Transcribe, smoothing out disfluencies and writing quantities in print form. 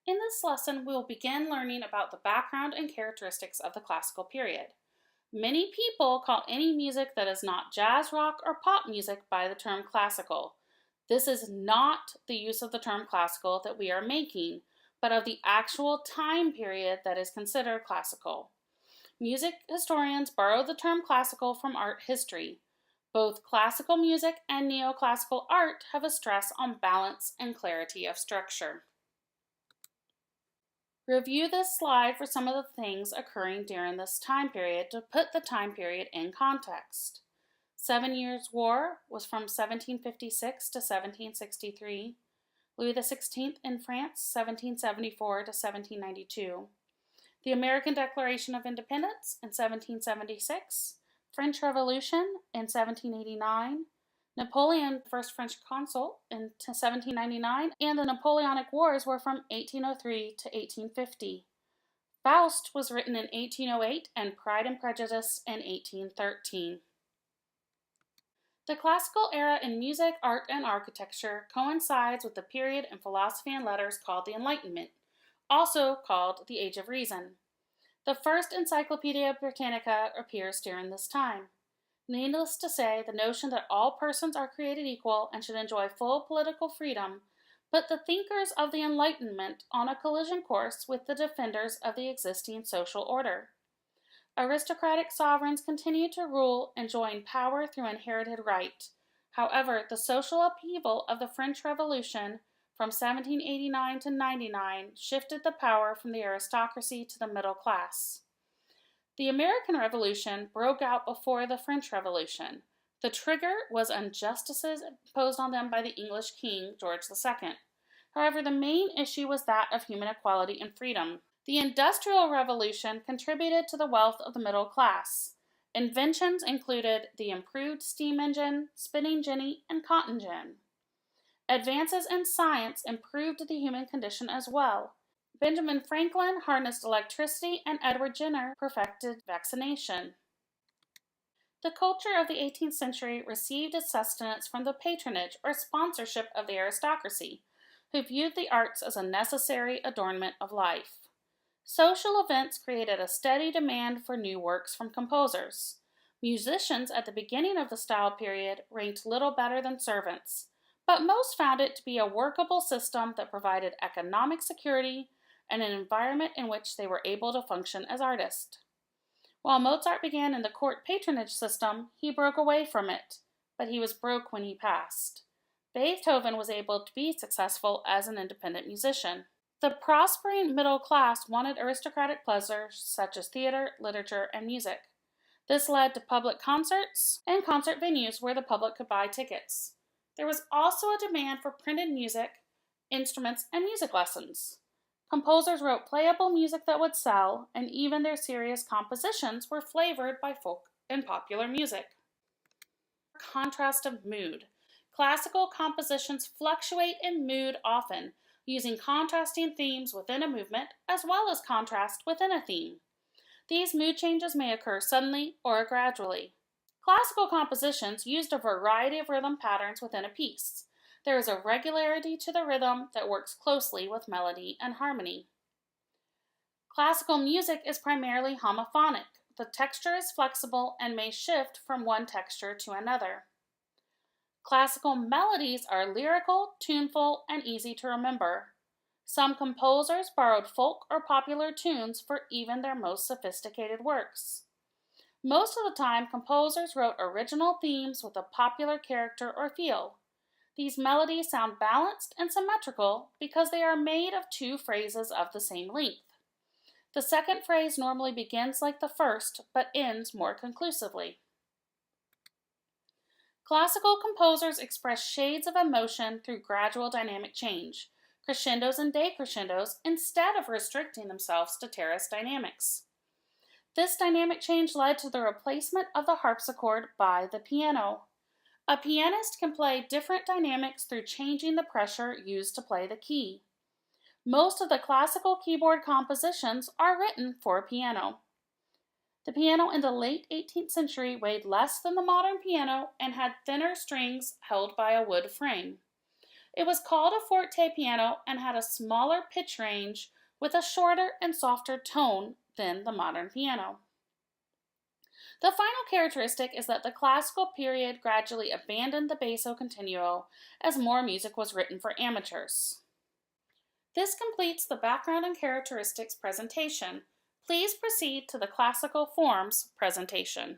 In this lesson, we will begin learning about the background and characteristics of the classical period. Many people call any music that is not jazz, rock, or pop music by the term classical. This is not the use of the term classical that we are making, but of the actual time period that is considered classical. Music historians borrow the term classical from art history. Both classical music and neoclassical art have a stress on balance and clarity of structure. Review this slide for some of the things occurring during this time period to put the time period in context. 7 Years' War was from 1756 to 1763. Louis XVI in France, 1774 to 1792. The American Declaration of Independence in 1776. French Revolution in 1789. Napoleon, first French consul, in 1799, and the Napoleonic Wars were from 1803 to 1850. Faust was written in 1808 and Pride and Prejudice in 1813. The classical era in music, art, and architecture coincides with the period in philosophy and letters called the Enlightenment, also called the Age of Reason. The first Encyclopedia Britannica appears during this time. Needless to say, the notion that all persons are created equal and should enjoy full political freedom put the thinkers of the Enlightenment on a collision course with the defenders of the existing social order. Aristocratic sovereigns continued to rule, enjoying power through inherited right. However, the social upheaval of the French Revolution from 1789 to 99 shifted the power from the aristocracy to the middle class. The American Revolution broke out before the French Revolution. The trigger was injustices imposed on them by the English King, George II. However, the main issue was that of human equality and freedom. The Industrial Revolution contributed to the wealth of the middle class. Inventions included the improved steam engine, spinning jenny, and cotton gin. Advances in science improved the human condition as well. Benjamin Franklin harnessed electricity, and Edward Jenner perfected vaccination. The culture of the 18th century received its sustenance from the patronage or sponsorship of the aristocracy, who viewed the arts as a necessary adornment of life. Social events created a steady demand for new works from composers. Musicians at the beginning of the style period ranked little better than servants, but most found it to be a workable system that provided economic security and an environment in which they were able to function as artists. While Mozart began in the court patronage system, he broke away from it, but he was broke when he passed. Beethoven was able to be successful as an independent musician. The prospering middle class wanted aristocratic pleasures such as theater, literature, and music. This led to public concerts and concert venues where the public could buy tickets. There was also a demand for printed music, instruments, and music lessons. Composers wrote playable music that would sell, and even their serious compositions were flavored by folk and popular music. Contrast of mood. Classical compositions fluctuate in mood often, using contrasting themes within a movement as well as contrast within a theme. These mood changes may occur suddenly or gradually. Classical compositions used a variety of rhythm patterns within a piece. There is a regularity to the rhythm that works closely with melody and harmony. Classical music is primarily homophonic. The texture is flexible and may shift from one texture to another. Classical melodies are lyrical, tuneful, and easy to remember. Some composers borrowed folk or popular tunes for even their most sophisticated works. Most of the time, composers wrote original themes with a popular character or feel. These melodies sound balanced and symmetrical because they are made of two phrases of the same length. The second phrase normally begins like the first, but ends more conclusively. Classical composers express shades of emotion through gradual dynamic change, crescendos and decrescendos, instead of restricting themselves to terrace dynamics. This dynamic change led to the replacement of the harpsichord by the piano. A pianist can play different dynamics through changing the pressure used to play the key. Most of the classical keyboard compositions are written for piano. The piano in the late 18th century weighed less than the modern piano and had thinner strings held by a wood frame. It was called a forte piano and had a smaller pitch range with a shorter and softer tone than the modern piano. The final characteristic is that the classical period gradually abandoned the basso continuo as more music was written for amateurs. This completes the background and characteristics presentation. Please proceed to the classical forms presentation.